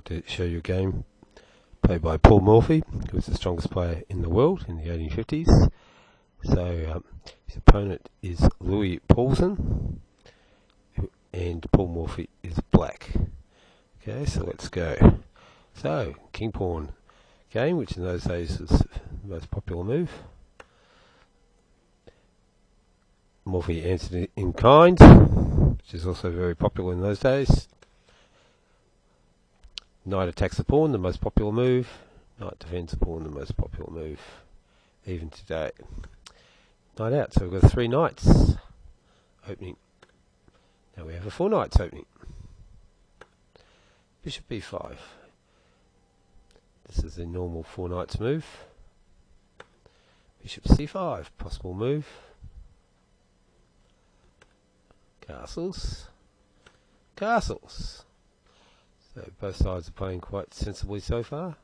to show you a game played by Paul Morphy, who was the strongest player in the world in the 1850s. So his opponent is Louis Paulsen, and Paul Morphy is black. Okay, so let's go. So, King Pawn game, which in those days was the most popular move. Morphy answered in kind, which is also very popular in those days. Knight attacks the pawn, the most popular move. Knight defends the pawn, the most popular move, even today. Knight out, so we've got 3 knights opening. Now we have a 4 knights opening. Bishop b5. This is the normal 4 knights move. Bishop c5, possible move. Castles. Castles. So both sides are playing quite sensibly so far.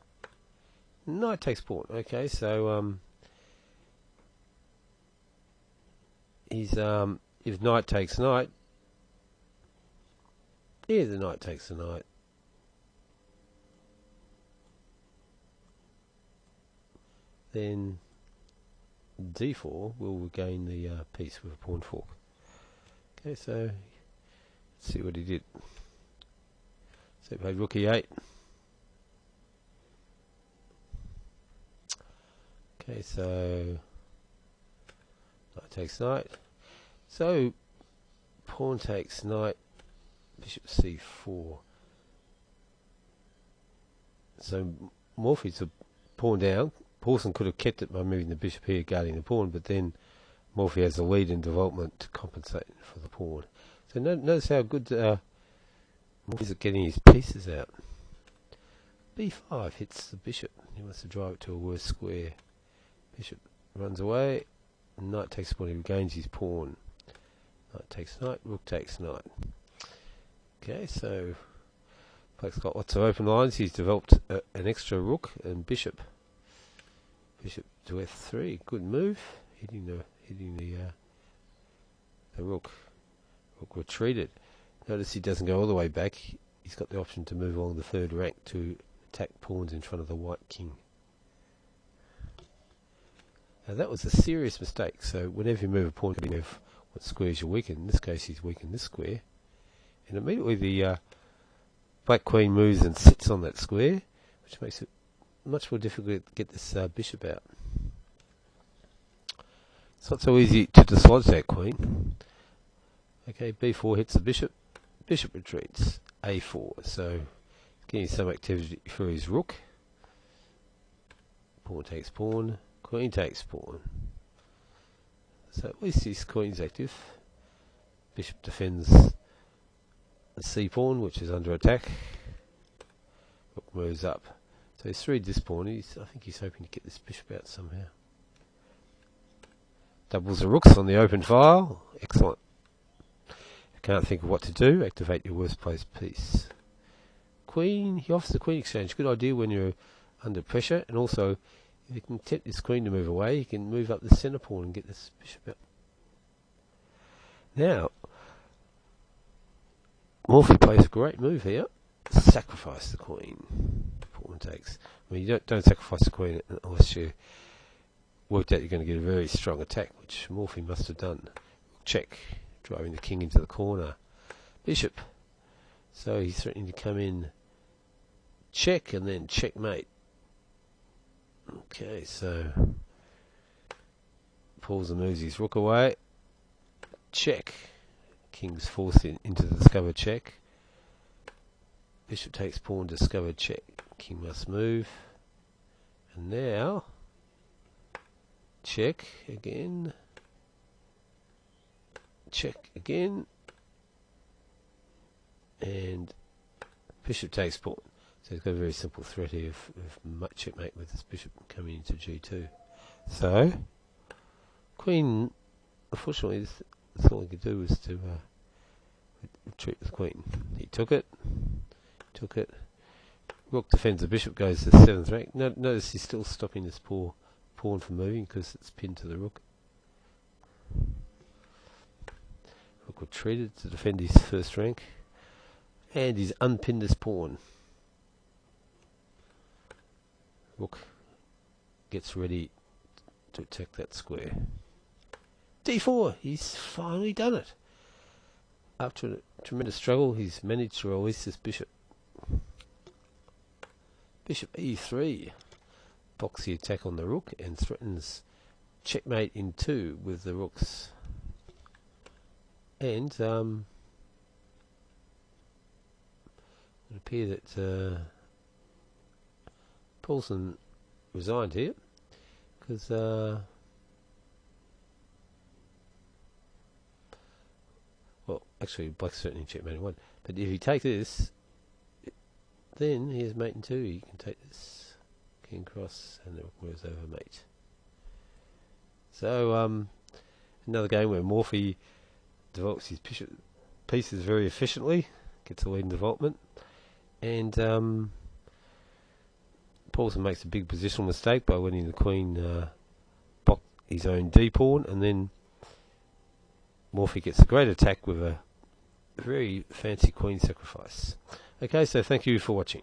Knight takes pawn. Okay, so he's if knight takes knight, yeah, the knight takes the knight. Then d4 will regain the piece with a pawn fork. Okay, so let's see what he did. So he played rook e8. Okay, so knight takes knight. So pawn takes knight, bishop c4. So Morphy's a pawn down. Paulsen could have kept it by moving the bishop here, guarding the pawn, but then Morphy has the lead in development to compensate for the pawn. So notice how good Morphy's at getting his pieces out. b5 hits the bishop. He wants to drive it to a worse square. Bishop runs away. Knight takes pawn. He regains his pawn. Knight takes knight. Rook takes knight. Okay, so Black's got lots of open lines. He's developed an extra rook and bishop. Bishop to f3. Good move. Hitting the rook. Rook retreated. Notice he doesn't go all the way back. He's got the option to move along the 3rd rank to attack pawns in front of the white king. Now that was a serious mistake. So whenever you move a pawn, you move what squares you weaken. In this case, he's weakened this square, and immediately the black queen moves and sits on that square, which makes it much more difficult to get this bishop out. It's not so easy to dislodge that queen. Okay, b4 hits the bishop. Bishop retreats. a4. So getting some activity for his rook. Pawn takes pawn. Queen takes pawn. So at least his queen's active. Bishop defends the c pawn, which is under attack. Rook moves up. So he's freed this pawn. I think he's hoping to get this bishop out somehow. Doubles the rooks on the open file. Excellent. If you can't think of what to do, activate your worst placed piece. Queen, he offers the queen exchange. Good idea when you're under pressure, and also if you can tempt this queen to move away, you can move up the centre pawn and get this bishop out. Now, Morphy plays a great move here. Sacrifice the queen. Pawn takes. I mean, you don't sacrifice the queen unless you worked out you're going to get a very strong attack, which Morphy must have done. Check, driving the king into the corner. Bishop. So he's threatening to come in. Check and then checkmate. Okay, so Paulsen moves his rook away. Check. King's forced into the discovered check. Bishop takes pawn, discovered check. King must move. And now check again. Check again. And bishop takes pawn. So he's got a very simple threat here of checkmate with this bishop coming into g2. So queen, unfortunately, that's all he could do was to retreat with queen. He took it. Rook defends the bishop, goes to the 7th rank. Notice he's still stopping this poor pawn from moving because it's pinned to the rook. Rook retreated to defend his 1st rank, and he's unpinned this pawn. Rook gets ready to attack that square. D4, he's finally done it. After a tremendous struggle, he's managed to release this bishop. Bishop E3 blocks the attack on the rook and threatens checkmate in 2 with the rooks. And it would appear that Paulsen resigned here because well, actually black's certainly checkmate in 1, but if he takes this, then here's mate in 2. You can take this king cross and the rook moves over mate. So another game where Morphy develops his pieces very efficiently, gets a lead in development, and Paulsen makes a big positional mistake by letting the queen block his own D pawn, and then Morphy gets a great attack with a very fancy queen sacrifice. Okay, so thank you for watching.